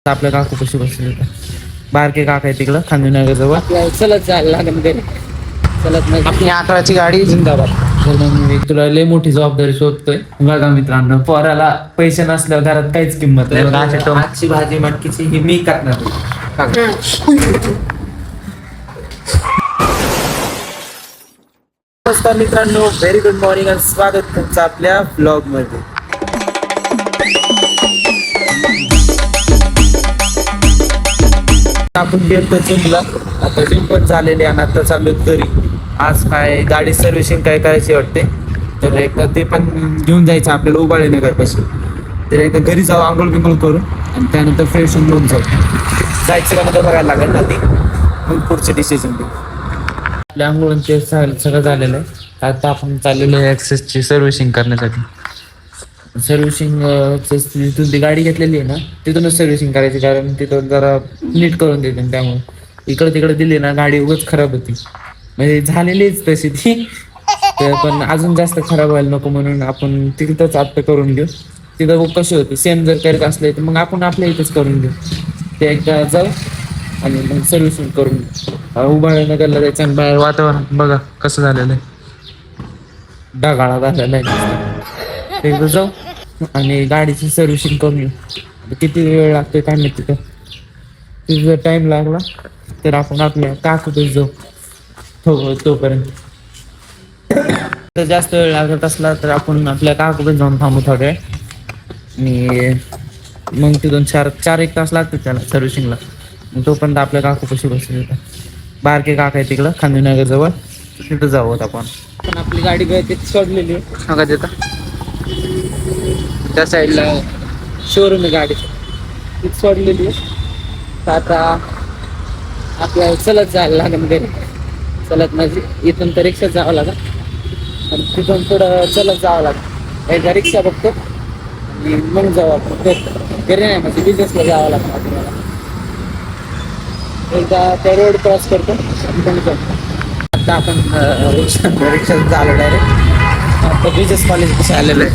आपल्या काकू कशी बसले बारके काका आहे तिकडं खांदेनगर जवळ चलत जायला लागेल घरी. चलत नाही आपली 11ची गाडी जिंदाबाद. तर मग मी तुला लय मोठी जबाबदारी शोधतोय. बघा मित्रांनो, पोराला पैसे नसल्यावर घरात काहीच किंमत नाही. आजची भाजी मटकीची ही मी करणार. नमस्कार मित्रांनो, व्हेरी गुड मॉर्निंग आणि स्वागत तुमचं आपल्या ब्लॉग मध्ये. आपण गेलो जिमला, आता जिम पण झालेली आणि आता चाललो घरी. आज काय गाडी सर्व्हिसिंग काय करायची वाटते, तर एकदा ते पण घेऊन जायचं आपल्याला उबाळे नगर पासून. तर एकदा घरी जाऊ, आंघोळ बिंघोळ करू आणि त्यानंतर फ्रेश होऊन घेऊन जाऊ. जायचं का नंतर बघायला लागेल ना, ती मग पुढचे डिसिजन घेऊ. आपल्या आंघोळ ते सगळं झालेलं आहे. आता आपण चाललेलो आहे ॲक्सेसची सर्व्हिसिंग करण्यासाठी. सर्व्हिसिंग तिथून ती गाडी घेतलेली आहे ना, तिथूनच सर्व्हिसिंग करायची, कारण तिथून जरा नीट करून देते. त्यामुळे इकडे तिकडे दिली ना गाडी उगाच खराब होती. म्हणजे झालेलीच तशी ती, पण अजून जास्त खराब व्हायला नको म्हणून आपण तिथंच आत्ता करून घेऊ. तिथं बघ कशी होती, सेम जर करत असले तर मग आपण आपल्या इथंच करून घेऊ. ते एकदा जाऊ आणि मग सर्व्हिसिंग करून घेऊ. उभाळे नगरला जायचं आणि बाहेर वातावरण बघा कसं झालेलं आहे, ढगाळा झालेला आहे. एकदा जाऊ आणि गाडीची सर्व्हिसिंग करून येऊ. किती वेळ लागतोय काय नाही तिथं जर टाइम लागला तर आपण आपल्या काकूतच जाऊ तोपर्यंत. तर जास्त वेळ लागत असला तर आपण आपल्या काकूतच जाऊन थांबू थोड्या वेळ. आणि मग तिथून चार एक तास लागतात त्याला सर्व्हिसिंगला. तोपर्यंत आपल्या काकू कशी बसली बारके काका आहे तिकडं खांदेनगर जवळ, तिथं जाऊ आपण. पण आपली गाडी तिथे सोडलेली आहे बघा, तिथं त्या साईडला शोरूम आहे गाडीचं, तिथे सोडलेली आहे. तर आता आपल्याला चलत जायला लागेल घरी. चलत म्हणजे इथून तर रिक्षात जावं लागेल आणि तिथून थोडं चलत जावं लागेल. एकदा रिक्षा बघतो आणि मग जाऊ आपण घरी. नाही म्हणजे बिझनेसला जावं लागतं आपल्याला. एकदा त्या रोड क्रॉस करतो आणि जाऊ. आता आपण रिक्षात झालो डायरेक्ट. आता बिझनेस कॉलेज कसे आलेलं आहे.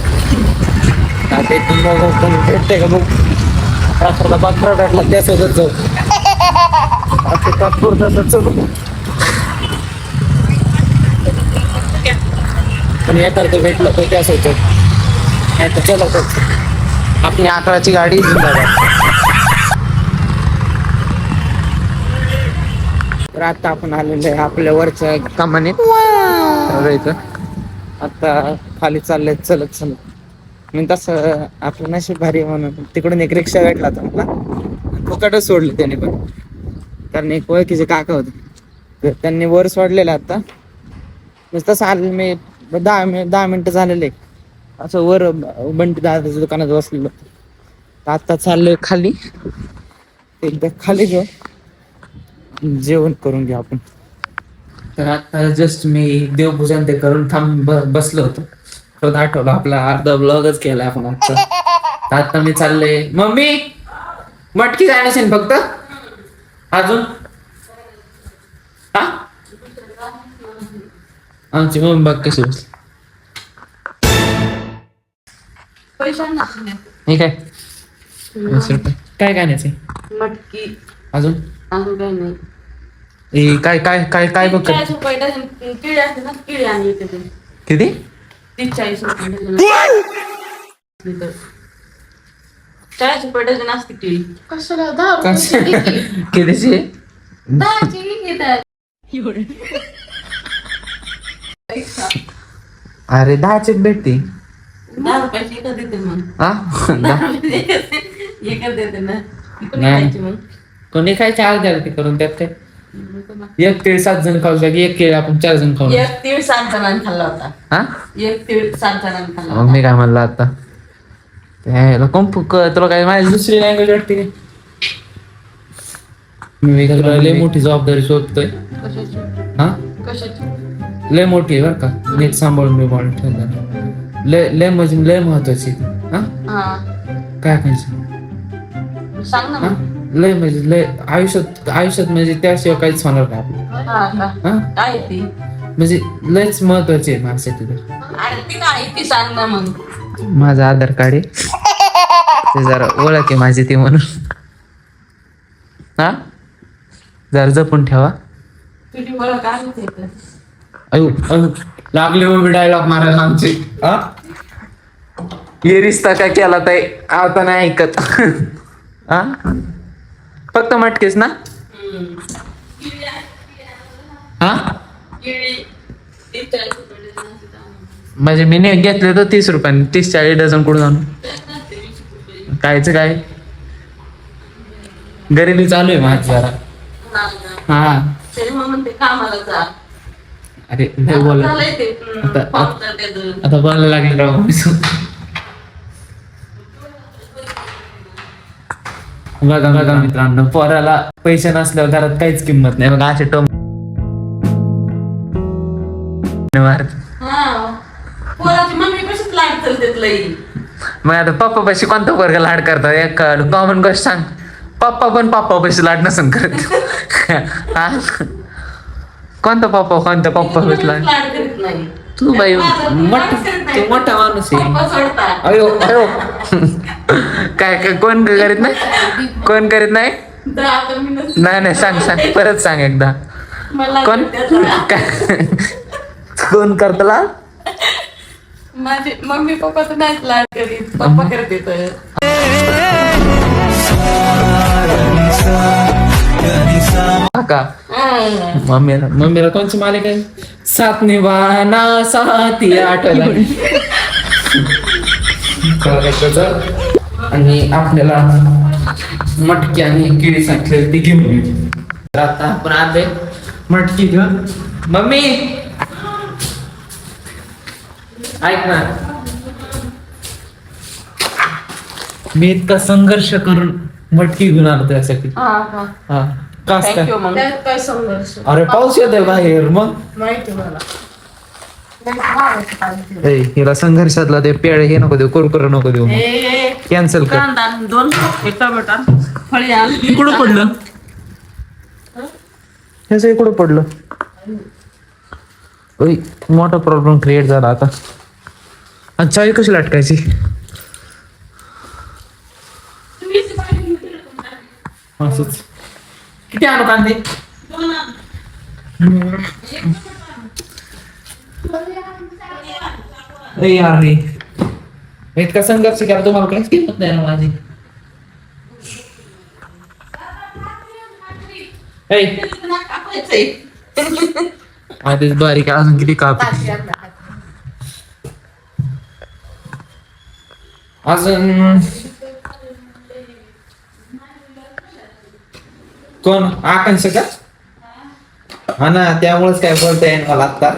आता इथून मग भेटते का बघ, राष्ट्राला पात्र भेटला त्यासोबत जाऊ. आता तात्पुरतं चलू पण एखादं भेटलं तर त्यासोबत नाही तर चला आपली 11ची गाडी जिंदाबाद. तर आता आपण आलेलो आहे आपल्या वरच्या कामाने. आता खाली चाललंय चलत. मी तसं आपलं नशीब भारी म्हणून तिकडून एक रिक्षा भेटला होता मला, फुकटच सोडलं त्याने. पण कारण एक ओळखीचे काका होते, तर त्यांनी वर सोडलेलं. आता तसं आलेलं मी 10 मिनिटं झालेले असं वर बंटी दादाच्या दुकानात बसलेलो. आता चाललोय खाली, एकदा खाली जाऊ जेवण करून घेऊ आपण. तर आता जस्ट मी देवपूजन ते करून बसलो होतो, तो आठवलं आपला अर्धा ब्लॉगच केला आपण आता. आता मी चाललोय. मम्मी मटकी जायला फक्त अजून. हा आमची मम्मी बघ कशी बसली. हे काय 20 रुपये काय गाण्याचे मटकी अजून काय नाही. काय काय काय काय बघ किती 40 रुपये डझन असते केळी. कितीची अरे 10ची भेटते. 10 रुपयाची एकच देते मग. एकच देते ना. मग कोणी खायचे अर्ध्या ते करून त्यात काय. एक केळी 7 जण खाऊ शकतो, एक केळी आपण 4 जण खाऊ. एक तीळ 7 जणांनी खाल्ला होता. हा एक तीळ 7 जणांनी खाल्ला मग मी काय म्हणलं आता तुला काय माझी दुसरी लँग्वेज वाटते काय. मी लय मोठी जबाबदारी शोधतोय. हा कशाची लय मोठी आहे बरं का, नीट सांभाळून मी बॉल ठेवला. लय म्हणजे लय महत्वाची. हा काय खायचं सांग ना. लय म्हणजे लय आयुष्यात म्हणजे त्याशिवाय काहीच होणार नाही आपलं. काय ती म्हणजे लयच महत्वाची आहे माझ्यासाठी. ती काय ती सांग ना मग. माझं आधार कार्ड आहे, ते जरा ओळख आहे माझी ती म्हणून. हा जरा जपून ठेवा. तुझी ओळख आलीच येतं. अयो अयो लागले मग डायलॉग मारायला आमचे. हा ये रिश्ता काय केला ताई आता नाही ऐकत. हा फक्त मटकेस ना. हा म्हणजे मी नाही घेतले तर 30 रुपयाने 30-40 डझन कुठून आणू कायचं काय गरिबी चालू आहे माझी जरा. हा तरी मग म्हणते कामाला जा. अरे नाही बोला झालंय ते, आता- पावसाळ्यात त्याचं. आता बोलायला लागले राव. बघा बघा मित्रांनो पोराला पैसे नसल्यावर घरात काहीच किंमत नाही. बघा असे टोम हा. पोराची मम्मी कशीच लाड करते लई. मग आता पप्पा पैसे कोणता वर्ग लाड करतात एक कॉमन गोष्ट सांग. पप्पा पण पप्पा पैसे लाड नसन करत. हा? कोणता पप्पा पैसे लाड लाड करीत नाही. तू बाई माझा तू मोठा माणूस आहे. पप्पा सोडतात. अयो अयो काय काय कोण करीत नाही कोण करीत नाही. जा आता मी नसते. नाही सांग परत सांग एकदा. मला कोण त्याचा- काय कोण करतला. माझे मम्मी पप्पा तर नाहीच लाड करीत. पप्पा करते तर. का मम्मीला कोणची मालिका आहे. सात निवाना साती आठवला. आणि आपल्याला मटकी आणि किडी सांगितले ती घेऊन येऊ. तर आता आपण आले मटकी घेऊन. मम्मी ऐक ना मी इतका संघर्ष करून मटकी घेऊन आलो त्यासाठी. हा कास काय थँक्यू मग. त्यात काय संघर्ष अरे पाऊस येतोय बाहेर मग माहिती मला. हिला संघर्षातला ते पेळ हे नको देऊ कुरकुर नको देऊ कॅन्सल कर. कांदा 2 टोमॅटो फळी आण. इकडं पडलं ह्याचं इकडं पडलं. ओय मोठा प्रॉब्लेम क्रिएट झाला आता. आणि चावी कशी लाटकायची. असंच किती आणू कांदे. यार इतका संघर्ष केला तुम्हाला काहीच किंमत नाही ना माझी. आधीच बारीक अजून किती काप अजून कोण आकांक्षा का. हा ना त्यामुळेच काय बोलता येईल मला आता.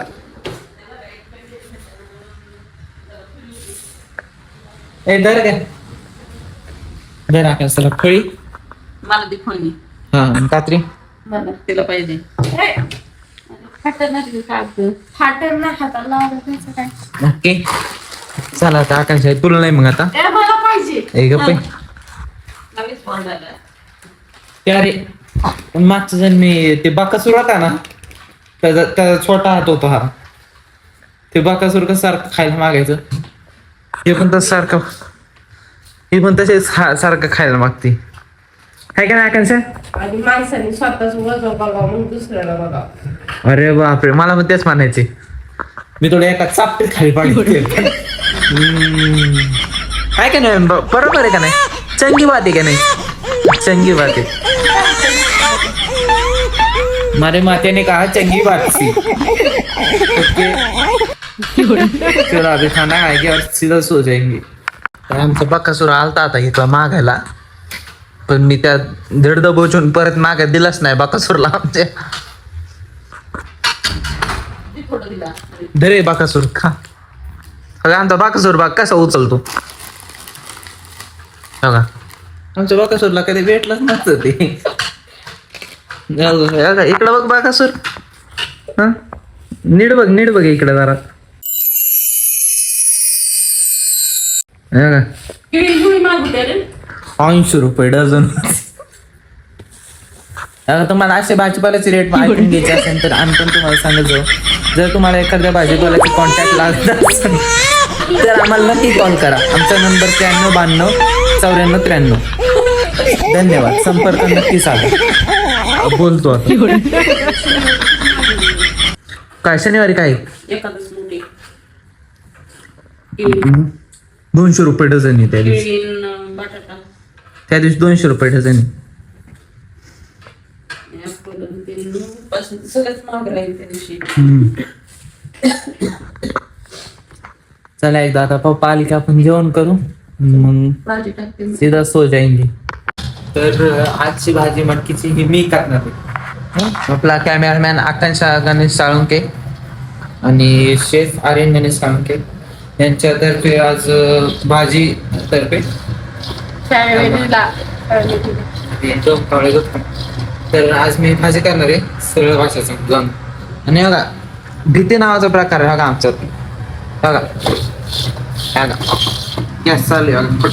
धर काय धर आकांक्षाला फळी. मला ती फळी. हा कात्री मला तिला पाहिजे. फाटर ना हाताला लावायचं काय. ओके चला आता आकांक्षा तुला नाही मग आता. मला पाहिजे. ए गप्प नवीन फोन झाला. अरे मागच्या जण मी ते बाकासूर होता ना त्याचा छोटा हात होता. हा ते बाकासूर कसं सारखं खायला मागायचं. हे पण तसं सारखं हे पण तसेच सारखं खायला मागते आहे का नाही आकांक्षा. आणि माणसाने स्वतःच वजन बघा मग दुसऱ्याला बघा. अरे बापरे मला पण तेच म्हणायचे. मी थोडं एका चापटीत खाली पाडले. आहे का नाही बरोबर आहे का नाही. चंगी बात आहे का नाही चंगी बात आहे. मारे माते ने कहा चंगी बात सी. चलो अभी खाना खाएंगे और सीधा सो जाएंगे. आमचा बक्कासूर आलता आता इथं मागायला पण मी त्या धड दबोचून परत मागे दिलाच नाही बकासूरला आमच्या. धरे बकासूर खा. अगं आमचा बकासूर बाग कसा उचलतो बघा. आमच्या बकासूरला कधी भेटलंच नसतं ते. इकडं बघ बकासूर. हा नीट बघ इकडे जरा. 80 रुपये डझन. तुम्हाला असे भाजीपाल्याचे रेट ऐकून घ्यायचे असेल तर आम्ही पण तुम्हाला सांगायचो. जर तुम्हाला एखाद्या भाजीपाल्याचे कॉन्टॅक्ट लागत असेल तर आम्हाला नक्की कॉल करा. आमचा नंबर 9392 94 93. धन्यवाद, संपर्क नक्की साधा. बोलतो आता. काय शनिवारी काय एखादंच मोठी 200 रुपये डझन आहे त्या दिवशी. केळी, बटाटा, त्या दिवशी 200 रुपये डझन आहे. ऍपल, ते पासून सगळंच महाग राहील त्या दिवशी. चला एकदा आता पप्पा आली की आपण जेवण करू, मग भाजी टाकते. सीधा सो जाएंगे. तर आजची भाजी मटकीची ही मी करणार आहे. आपला कॅमेरामॅन आकांक्षा गणेश साळुंके आणि शेफ आर्यन गणेश साळुंके यांच्यातर्फे आज भाजी तर्फे तर आज मी भाजी करणार आहे सरळ भाषेचा जाऊन. आणि बघा भीती नावाचा प्रकार आहे बघा आमच्यात. बघा गॅस चालू आहे बघा.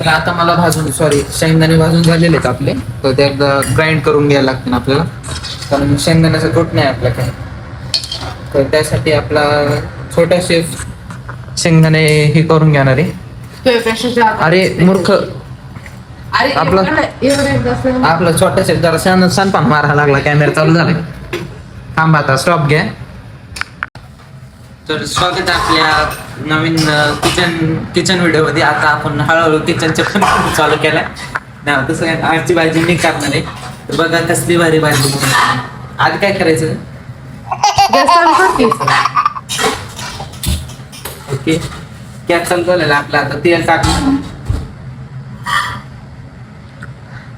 तर आता मला शेंगदाणे भाजून झालेले आहेत आपले, तर ते एकदा ग्राइंड करून घ्यायला लागतील आपल्याला, कारण शेंगदाण्याचा कूट नाही आपल्याकडे. तर त्यासाठी आपला छोटा शेफ शेंगदाणे हे करून घेणार आहे. अरे मूर्ख, आपला छोटा शेफ जरा सनपान मारायला लागला, कॅमेरा चालू झाला. थांबा आता स्टॉप घ्या. तर स्वागत आहे आपल्या नवीन किचन व्हिडिओ मध्ये. आता आपण हळूहळू किचनच्या पण चालू केलाय ना. तसं काय आजची भाजी मी करणार आहे. तर बघा कसली भारी भाजी. आज काय करायचं, ओके गॅस चालू झालेला आपला. आता तेल टाकलं.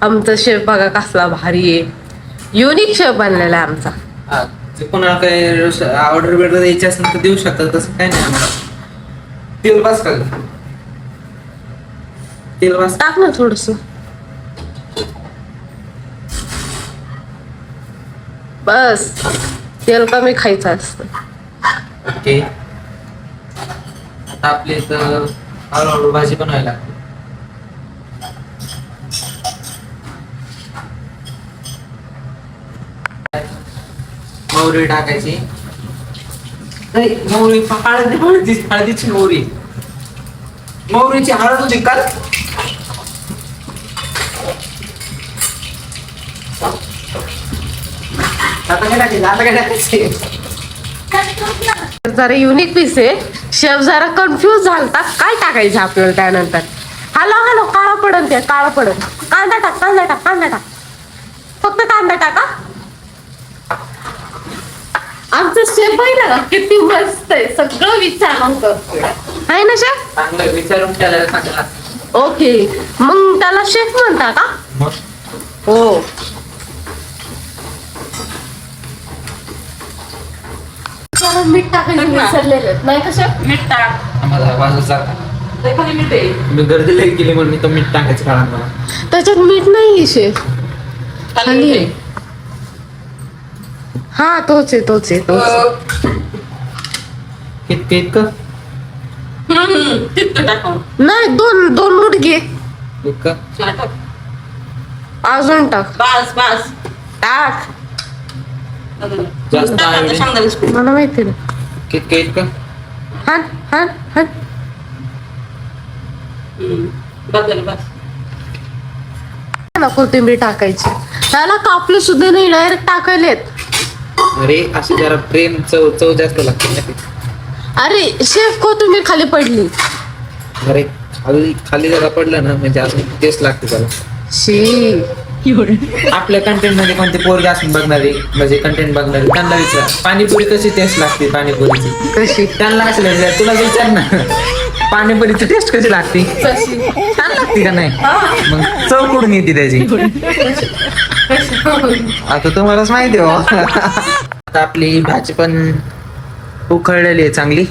आमचा शेफ बघा कसला भारी आहे, युनिक शेफ बनलेला आहे आमचा. कोणाला काही ऑर्डर बिर्डर द्यायची असेल तर देऊ शकतात, तसं काय नाही आम्हाला. तेल बस का, तेल बस टाक ना थोडस. बस तेल कमी खायचं असतं. ओके. आता आपली इथं हळूहळू भाजी बनवायला लागते. मोहरी टाकायची. नाही, मोहरी हळदीची मोहरीची हळद होती काल. आता काय टाकायचे. जरा युनिक पीस आहे. शेफ जरा कन्फ्युज झालता काय टाकायचं आपल्याला. त्यानंतर हॅलो काळा पडन, ते काळा पडन. कांदा टाक. फक्त कांदा टाका. आमचं शेफ आहे ना किती मस्त आहे, सगळं विचारून करतोय आहे ना शेफ. चांगलं विचारून त्याला सांगा. ओके, मग त्याला शेफ म्हणता का. मग हो. मीठ टाकायचं विसरलेलं नाही का शेफ. मीठ टाक. आम्हाला वाजूचा लय खाली मीठ आहे. मी गर्दी लई केली म्हणून मी तो मीठ टाकायचं काळा मला. त्याच्यात मीठ नाही शेफ. खाली मीठ आहे. हा तोच आहे. इतकं तितकं टाकू. नाही, दोन मूठ घे. इतकं टाक. अजून टाक. बस टाक. जास्त आहे. शेंगदाण्याचं कूट. मला माहिती ना. इतकं हान. बस. ना कोथिंबीर टाकायची. त्याला कापले सुद्धा नाही, डायरेक्ट टाकायलेत. अरे अशी जरा प्रेम चव जास्त लागते. अरे शेफ कोथिंबीर खाली पडली. अरे खाली जरा पडलं ना म्हणजे अजून टेस्ट लागते त्याला. शी. आपल्या कंटेंट मध्ये कोणते पोरगे असून बघणारे, म्हणजे कंटेंट बघणारे, त्यांना विचार पाणीपुरी कशी टेस्ट लागते. पाणीपुरीची कशी त्यांना असलं तुला विचार ना, पाणीपुरीची टेस्ट कशी लागते. छान लागते का नाही. मग चव कुठून येते त्याची, आता तुम्हालाच माहिती हो. आता आपली भाजी पण उखळलेली आहे चांगली.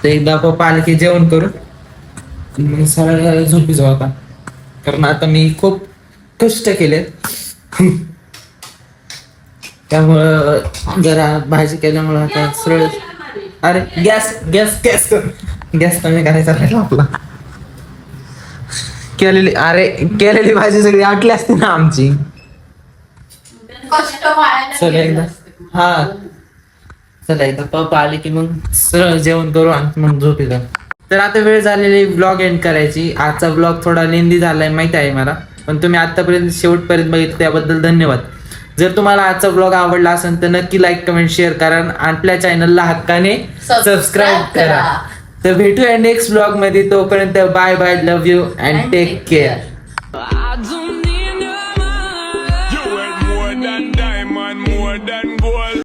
तर एकदा पप्पा आले की जेवण करू, मग सरळ झोपी जाऊ आता. कारण आता मी खूप कष्ट केले, त्यामुळं जरा भाजी केल्यामुळं आता सरळ. अरे गॅस कमी करायचा राहिला आपला. केलेली भाजी सगळी आटली असते ना आमची. कष्ट व्हायला चल एकदा. हा चला एकदा पप्पा आले की मग सरळ जेवण करू आणि मग झोप येतं. तर आता वेळ झालेली ब्लॉग एंड करायची. आजचा ब्लॉग थोडा लेंदी झालाय माहिती आहे मला, पण तुम्ही आतापर्यंत शेवटपर्यंत बघितलं त्याबद्दल धन्यवाद. जर तुम्हाला आजचा ब्लॉग आवडला असेल तर नक्की लाईक कमेंट शेअर करा आणि आपल्या चॅनलला हक्काने सबस्क्राईब करा. तर भेटूया नेक्स्ट ब्लॉग मध्ये. तोपर्यंत bye bye, love you and take care.